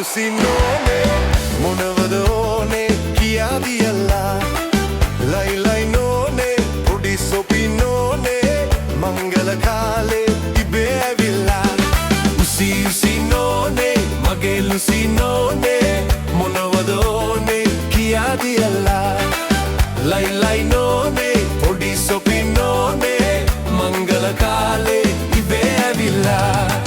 ලුසිනෝනේ මොනවද ඕනේ කියාදියල්ලා ලයි ලයි නෝනේ පොඩි සොපිනෝනේ මංගල කාලේ ඉබේ ඇවිල්ලා උසි උසි නෝනේ මගේ ලුසිනෝනේ මොනවද ඕනේ කියාදියල්ලා ලයි ලයි නෝනේ පොඩි සොපිනෝනේ මංගල කාලේ ඉබේ ඇවිල්ලා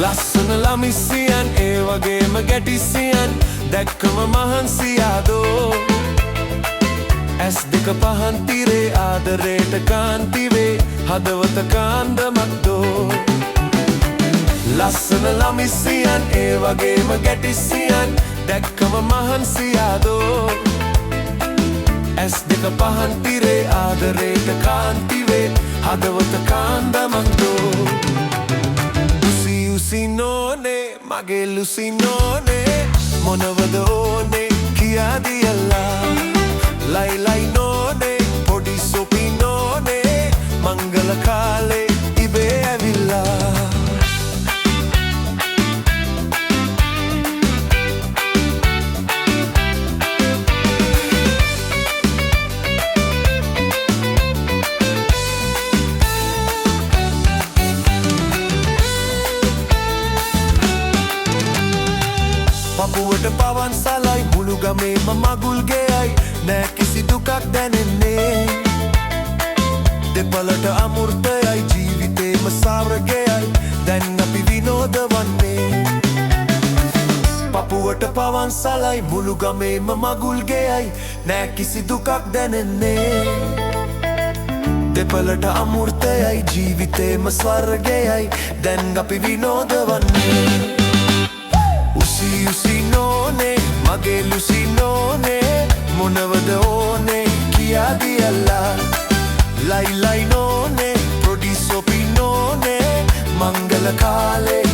ලස්සන ළමිසියන් ඒ වගේම ගැටිසියන් දැක්කම මහන්සියාදෝ ඇස් දෙක පහන් තිරේ ආදරේට කාන්තිවේ හදවත කාන්දමක්දෝ ලස්සන ළමිසියන් ඒ වගේම ගැටිසියන් දැක්කම මහන්සියාදෝ ඇස් දෙක පහන් තිරේ ආදරේට කාන්තිවේ හදවත කාන්දමක්දෝ ලුසිනෝනේ මගේ ලුසිනෝනේ මොනවද ඕනේ කියාදියල්ලා ලයි ලයි නෝනේ පොඩි සොපිනෝනේ මංගල කාලේ ඉබේ ඇවිල්ලා පපුවට පවන් සලයි මුළු ගමේම මගුල් ගෙයයි නෑ කිසි දුකක් දැනෙන්නේ දෙපලට අමෘතයයි ජීවිතේම සාවරගයයි දැන් අපි විනෝද වන්නේ පපුවට පවන් සලයි මුළු ගමේම මගුල් ගෙයයි නෑ කිසි දුකක් දැනෙන්නේ දෙපලට අමෘතයයි ජීවිතේම ස්වර්ගයයි දැන් අපි විනෝද වන්නේ උසිනෝනේ මගේ ලුසිනෝනේ මොනවද ඕනේ කියාදියල්ලා ලයි ලයි නෝනේ පොඩි සොපිනෝනේ මංගල කාලේ